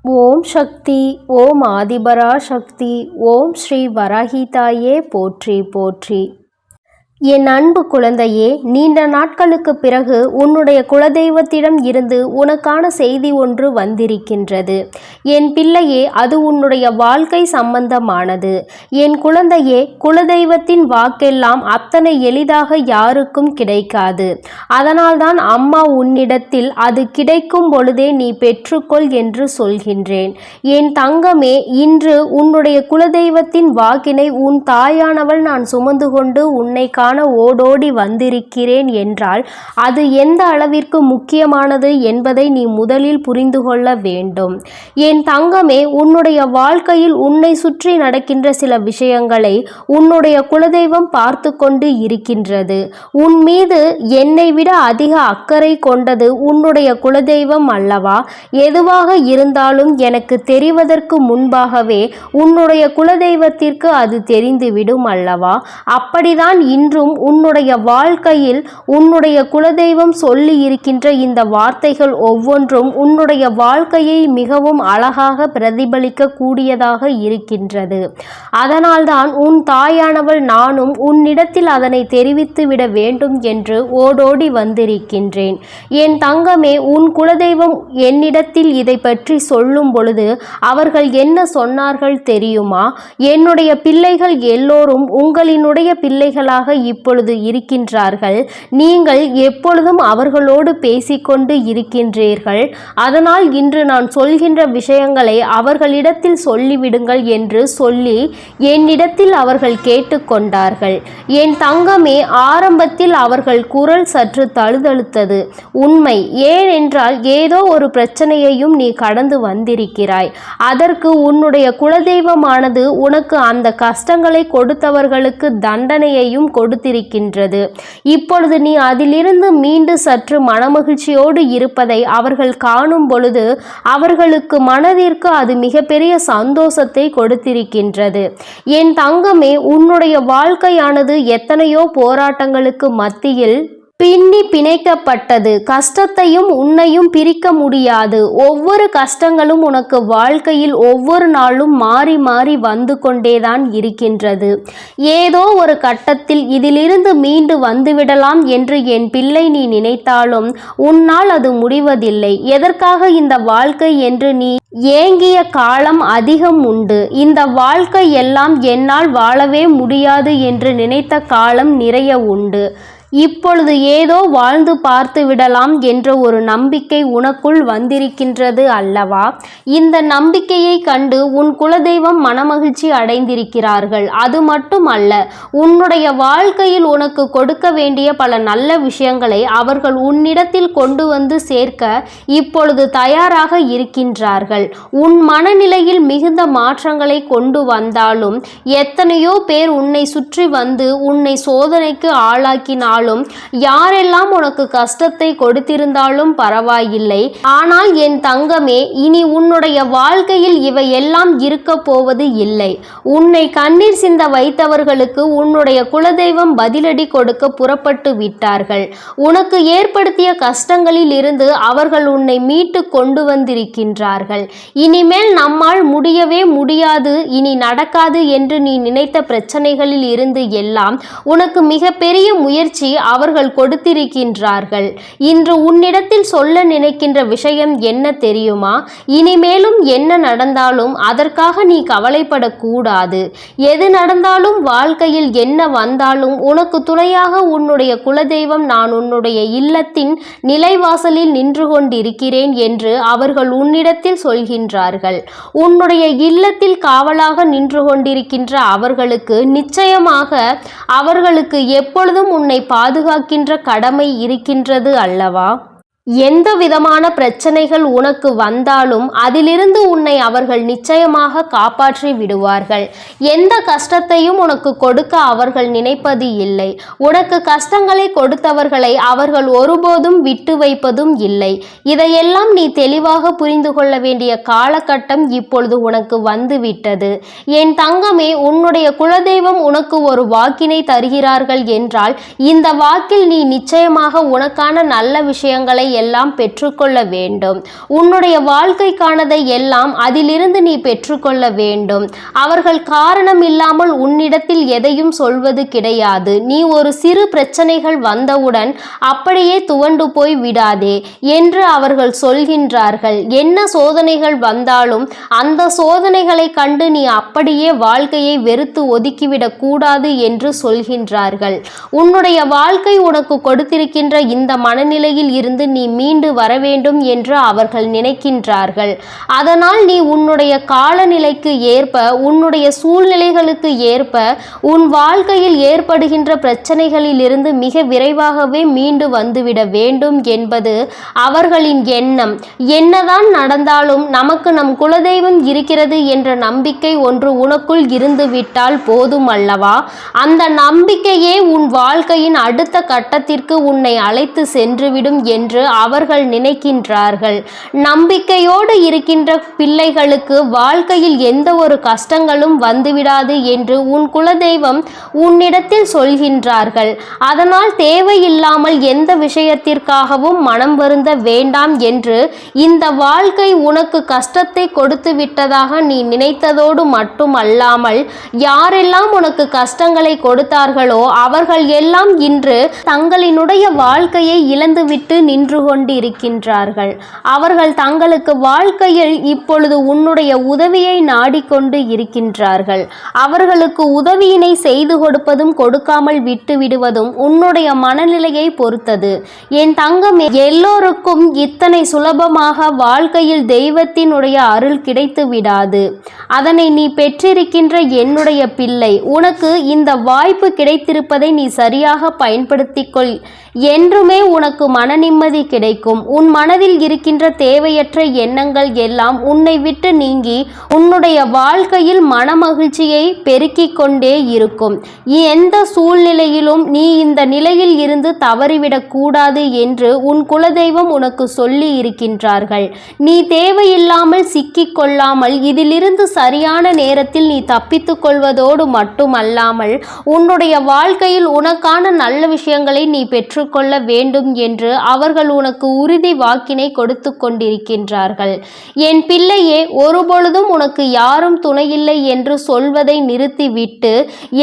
ஓம் சக்தி. ஓம் ஆதிபரா சக்தி. ஓம் ஸ்ரீ வராகிதாயே போற்றி போற்றி. என் அன்பு குழந்தையே, நீண்ட நாட்களுக்கு பிறகு உன்னுடைய குலதெய்வத்திடம் இருந்து உனக்கான செய்தி ஒன்று வந்திருக்கின்றது. என் பிள்ளையே, அது உன்னுடைய வாழ்க்கை சம்பந்தமானது. என் குழந்தையே, குலதெய்வத்தின் வாக்கெல்லாம் அத்தனை எளிதாக யாருக்கும் கிடைக்காது. அதனால்தான் அம்மா உன்னிடத்தில் அது கிடைக்கும் பொழுதே நீ பெற்றுக்கொள் என்று சொல்கின்றேன். என் தங்கமே, இன்று உன்னுடைய குலதெய்வத்தின் வாக்கினை உன் தாயானவள் நான் சுமந்து கொண்டு உன்னை ஓடோடி வந்திருக்கிறேன் என்றால் அது எந்த அளவிற்கு முக்கியமானது என்பதை நீ முதலில் புரிந்து கொள்ள வேண்டும். என் தங்கமே, உன்னுடைய வாழ்க்கையில் உன்னை சுற்றி நடக்கின்ற சில விஷயங்களை உன்னுடைய குலதெய்வம் பார்த்து கொண்டு இருக்கின்றது. உன் மீது என்னை விட அதிக அக்கறை கொண்டது உன்னுடைய குலதெய்வம் அல்லவா? எதுவாக இருந்தாலும் எனக்கு தெரிவதற்கு முன்பாகவே உன்னுடைய குலதெய்வத்திற்கு அது தெரிந்துவிடும் அல்லவா? அப்படிதான் இன்றும் உன்னுடைய வாழ்க்கையில் உன்னுடைய குலதெய்வம் சொல்லி இருக்கின்ற இந்த வார்த்தைகள் ஒவ்வொன்றும் உன்னுடைய வாழ்க்கையை மிகவும் அழகாக பிரதிபலிக்க கூடியதாக இருக்கின்றது. அதனால்தான் உன் தாயானவள் நானும் உன்னிடத்தில் அதனை தெரிவித்து விட வேண்டும் என்று ஓடோடி வந்திருக்கின்றேன். என் தங்கமே, உன் குலதெய்வம் என்னிடத்தில் இதை பற்றி சொல்லும் பொழுது அவர்கள் என்ன சொன்னார்கள் தெரியுமா? என்னுடைய பிள்ளைகள் எல்லோரும் உங்களினுடைய பிள்ளைகளாக இப்பொழுது இருக்கின்றார்கள். நீங்கள் எப்பொழுதும் அவர்களோடு பேசிக்கொண்டு இருக்கின்றீர்கள். அதனால் இன்று நான் சொல்கின்ற விஷயங்களை அவர்களிடத்தில் சொல்லிவிடுங்கள் என்று சொல்லி என்னிடத்தில் அவர்கள் கேட்டுக்கொண்டார்கள். என் தங்கமே, ஆரம்பத்தில் அவர்கள் குரல் சற்று தழுதழுத்தது உண்மை. ஏனென்றால் ஏதோ ஒரு பிரச்சனையையும் நீ கடந்து வந்திருக்கிறாய். அதற்கு உன்னுடைய குலதெய்வமானது உனக்கு அந்த கஷ்டங்களை கொடுத்தவர்களுக்கு தண்டனையையும் கொடுத்திருக்கின்றது. இப்பொழுது நீ அதிலிருந்து மீண்டு சற்று மனமகிழ்ச்சியோடு இருப்பதை அவர்கள் காணும் பொழுது அவர்களுக்கு மனதிற்கு அது மிகப்பெரிய சந்தோஷத்தை கொடுத்திருக்கின்றது. என் தங்கமே, உன்னுடைய வாழ்க்கையானது எத்தனையோ போராட்டங்களுக்கு மத்தியில் பின்னி பிணைக்கப்பட்டது. கஷ்டத்தையும் உன்னையும் பிரிக்க முடியாது. ஒவ்வொரு கஷ்டங்களும் உனக்கு வாழ்க்கையில் ஒவ்வொரு நாளும் மாறி மாறி வந்து கொண்டேதான் இருக்கின்றது. ஏதோ ஒரு கட்டத்தில் இதிலிருந்து மீண்டு வந்துவிடலாம் என்று என் பிள்ளை நீ நினைத்தாலும் உன்னால் அது முடிவதில்லை. எதற்காக இந்த வாழ்க்கை என்று நீ ஏங்கிய காலம் அதிகம் உண்டு. இந்த வாழ்க்கை எல்லாம் என்னால் வாழவே முடியாது என்று நினைத்த காலம் நிறைய உண்டு. இப்பொழுது ஏதோ வாழ்ந்து பார்த்து விடலாம் என்ற ஒரு நம்பிக்கை உனக்குள் வந்திருக்கின்றது அல்லவா? இந்த நம்பிக்கையை கண்டு உன் குலதெய்வம் மனமகிழ்ச்சி அடைந்திருக்கிறார்கள். அது மட்டுமல்ல, உன்னுடைய வாழ்க்கையில் உனக்கு கொடுக்க வேண்டிய பல நல்ல விஷயங்களை அவர்கள் உன்னிடத்தில் கொண்டு வந்து சேர்க்க இப்பொழுது தயாராக இருக்கின்றார்கள். உன் மனநிலையில் மிகுந்த மாற்றங்களை கொண்டு வந்தாலும் எத்தனையோ பேர் உன்னை சுற்றி வந்து உன்னை சோதனைக்கு ஆளாக்கினாலும் யாரெல்லாம் உனக்கு கஷ்டத்தை கொடுத்திருந்தாலும் பரவாயில்லை. ஆனால் என் தங்கமே, இனி உன்னுடைய வாழ்க்கையில் இவை எல்லாம் இருக்க போவது இல்லை. உன்னை கண்ணீர் சிந்த வைத்தவர்களுக்கு உன்னுடைய குலதெய்வம் பதிலடி கொடுக்க புறப்பட்டு விட்டார்கள். உனக்கு ஏற்படுத்திய கஷ்டங்களில் இருந்து அவர்கள் உன்னை மீட்டு கொண்டு வந்திருக்கின்றார்கள். இனிமேல் நம்மால் முடியவே முடியாது, இனி நடக்காது என்று நீ நினைத்த பிரச்சனைகளில் இருந்து எல்லாம் உனக்கு மிகப்பெரிய முயற்சி அவர்கள் கொடுத்திருக்கின்றார்கள். இன்று உன்னிடத்தில் சொல்ல நினைக்கின்ற விஷயம் என்ன தெரியுமா? இனிமேலும் என்ன நடந்தாலும் அதற்காக நீ கவலைப்படக்கூடாது. எது நடந்தாலும் வாழ்க்கையில் என்ன வந்தாலும் உனக்கு துணையாக உன்னுடைய குலதெய்வம் நான் உன்னுடைய இல்லத்தின் நிலைவாசலில் நின்று கொண்டிருக்கிறேன் என்று அவர்கள் உன்னிடத்தில் சொல்கின்றார்கள். உன்னுடைய இல்லத்தில் காவலாக நின்று கொண்டிருக்கின்ற அவர்களுக்கு நிச்சயமாக அவர்களுக்கு எப்பொழுதும் உன்னை பாதுகாக்கின்ற கடமை இருக்கின்றது அல்லவா? எந்த விதமான பிரச்சனைகள் உனக்கு வந்தாலும் அதிலிருந்து உன்னை அவர்கள் நிச்சயமாக காப்பாற்றி விடுவார்கள். எந்த கஷ்டத்தையும் உனக்கு கொடுக்க அவர்கள் நினைப்பது இல்லை. உனக்கு கஷ்டங்களை கொடுத்தவர்களை அவர்கள் ஒருபோதும் விட்டு வைப்பதும் இல்லை. இதையெல்லாம் நீ தெளிவாக புரிந்து கொள்ள வேண்டிய காலகட்டம் இப்பொழுது உனக்கு வந்துவிட்டது. என் தங்கமே, உன்னுடைய குலதெய்வம் உனக்கு ஒரு வாக்கினை தருகிறார்கள் என்றால் இந்த வாக்கில் நீ நிச்சயமாக உனக்கான நல்ல விஷயங்களை எல்லாம் பெற்றுக்கொள்ள வேண்டும். உன்னுடைய வாழ்க்கைக்கானதை எல்லாம் அதிலிருந்து நீ பெற்றுக்கொள்ள வேண்டும். அவர்கள் காரணம் இல்லாமல் உன்னிடத்தில் எதையும் சொல்வது கிடையாது. நீ ஒரு சிறு பிரச்சனைகள் வந்தவுடன் அப்படியே துவண்டு போய் விடாதே என்று அவர்கள் சொல்கின்றார்கள். என்ன சோதனைகள் வந்தாலும் அந்த சோதனைகளை கண்டு நீ அப்படியே வாழ்க்கையை வெறுத்து ஒதுக்கிவிடக் கூடாது என்று சொல்கின்றார்கள். உன்னுடைய வாழ்க்கை உனக்கு கொடுத்திருக்கின்ற இந்த மனநிலையில் இருந்து நீ மீண்டு வர வேண்டும் என்று அவர்கள் நினைக்கின்றார்கள். அதனால் நீ உன்னுடைய காலநிலைக்கு ஏற்ப, உன்னுடைய சூழ்நிலைகளுக்கு ஏற்ப உன் வாழ்க்கையில் ஏற்படுகின்ற பிரச்சனைகளில் இருந்து மிக விரைவாகவே மீண்டு வந்துவிட வேண்டும் என்பது அவர்களின் எண்ணம். என்னதான் நடந்தாலும் நமக்கு நம் குலதெய்வம் இருக்கிறது என்ற நம்பிக்கை ஒன்று உனக்குள் இருந்துவிட்டால் போதும் அல்லவா? அந்த நம்பிக்கையே உன் வாழ்க்கையின் அடுத்த கட்டத்திற்கு உன்னை அழைத்து சென்றுவிடும் என்று அவர்கள் நினைக்கின்றார்கள். நம்பிக்கையோடு இருக்கின்ற பிள்ளைகளுக்கு வாழ்க்கையில் எந்த ஒரு கஷ்டங்களும் வந்துவிடாது என்று உன் குலதெய்வம் உன்னிடத்தில் சொல்கின்றார்கள். அதனால் தேவையில்லாமல் எந்த விஷயத்திற்காகவும் மனம் வருந்த வேண்டாம் என்று இந்த வாழ்க்கை உனக்கு கஷ்டத்தை கொடுத்து விட்டதாக நீ நினைத்ததோடு மட்டுமல்லாமல் யாரெல்லாம் உனக்கு கஷ்டங்களை கொடுத்தார்களோ அவர்கள் எல்லாம் இன்று தங்களினுடைய வாழ்க்கையை இழந்துவிட்டு நின்று கொண்டிருக்கின்றார்கள். அவர்கள் தங்களுக்கு வாழ்க்கையில் இப்பொழுது உன்னுடைய உதவியை நாடிக்கொண்டு இருக்கின்றார்கள். அவர்களுக்கு உதவியினை செய்து கொடுப்பதும் கொடுக்காமல் விட்டு விடுவதும் உன்னுடைய மனநிலையை பொறுத்தது. என் தங்கமே, எல்லோருக்கும் இத்தனை சுலபமாக வாழ்க்கையில் தெய்வத்தினுடைய அருள் கிடைத்து விடாது. அதனை நீ பெற்றிருக்கின்ற என்னுடைய பிள்ளை, உனக்கு இந்த வாய்ப்பு கிடைத்திருப்பதை நீ சரியாக பயன்படுத்திக்கொள். என்றுமே உனக்கு மன நிம்மதி கிடைக்கும். உன் மனதில் இருக்கின்ற தேவையற்ற எண்ணங்கள் எல்லாம் உன்னை விட்டு நீங்கி உன்னுடைய வாழ்க்கையில் மன மகிழ்ச்சியை பெருக்கிக் கொண்டே இருக்கும். எந்த சூழ்நிலையிலும் நீ இந்த நிலையில் இருந்து தவறிவிடக் கூடாது என்று உன் குலதெய்வம் உனக்கு சொல்லி இருக்கின்றார்கள். நீ தேவையில்லாமல் சிக்கிக் கொள்ளாமல் இதிலிருந்து சரியான நேரத்தில் நீ தப்பித்துக் கொள்வதோடு மட்டுமல்லாமல் உன்னுடைய வாழ்க்கையில் உனக்கான நல்ல விஷயங்களை நீ பெற்றுக்கொள்ள வேண்டும் என்று அவர்கள் உனக்கு உறுதி வாக்கினை கொடுத்து கொண்டிருக்கின்றார்கள். என் பிள்ளையே, ஒருபொழுதும் உனக்கு யாரும் துணையில்லை என்று சொல்வதை நிறுத்திவிட்டு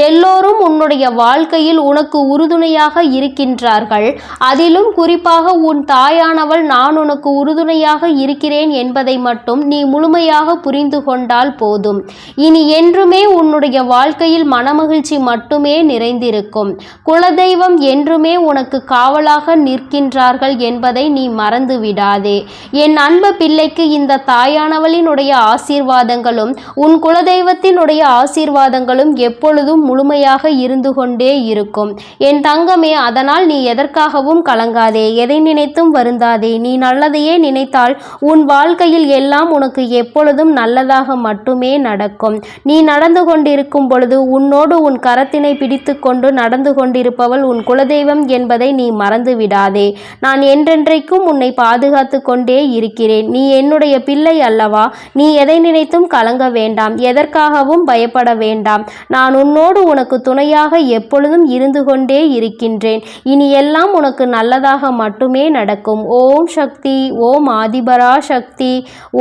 எல்லோரும் உன்னுடைய வாழ்க்கையில் உனக்கு உறுதுணையாக இருக்கின்றார்கள். அதிலும் குறிப்பாக உன் தாயானவள் நான் உனக்கு உறுதுணையாக இருக்கிறேன் என்பதை மட்டும் நீ முழுமையாக புரிந்து கொண்டால் போதும். இனி என்றுமே உன்னுடைய வாழ்க்கையில் மனமகிழ்ச்சி மட்டுமே நிறைந்திருக்கும். குலதெய்வம் என்றுமே உனக்கு காவலாக நிற்கின்றார்கள் என்பதை நீ மறந்து விடாதே. என் அன்பு பிள்ளைக்கு இந்த தாயானவளினுடைய ஆசீர்வாதங்களும் உன் குலதெய்வத்தினுடைய ஆசீர்வாதங்களும் எப்பொழுதும் முழுமையாக இருந்து கொண்டே இருக்கும். என் தங்கமே, அதனால் நீ எதற்காகவும் கலங்காதே, எதை நினைத்தும் வருந்தாதே. நீ நல்லதையே நினைத்தால் உன் வாழ்க்கையில் எல்லாம் உனக்கு எப்பொழுதும் நல்லதாக மட்டுமே நடக்கும். நீ நடந்து கொண்டிருக்கும் பொழுது உன்னோடு உன் கரத்தினை பிடித்து கொண்டு நடந்து கொண்டிருப்பவள் உன் குலதெய்வம் என்பதை நீ மறந்து விடாதே. நான் என்றென்றைக்கும் உன்னை பாதுகாத்து கொண்டே இருக்கிறேன். நீ என்னுடைய பிள்ளை அல்லவா? நீ எதை நினைத்தும் கலங்க வேண்டாம், எதற்காகவும் பயப்பட வேண்டாம். நான் உன்னோடு உனக்கு துணையாக எப்பொழுதும் இருந்து கொண்டே இருக்கின்றேன். இனி எல்லாம் உனக்கு நல்லதாக மட்டுமே நடக்கும். ஓம் சக்தி, ஓம் ஆதிபரா சக்தி,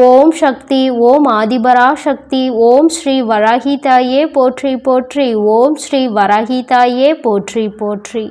ஓம் சக்தி, ஓம் ஆதிபரா சக்தி. ஓம் ஸ்ரீ வராகி தாயே போற்றி போற்றி. ஓம் ஸ்ரீ வராகி தாயே போற்றி போற்றி.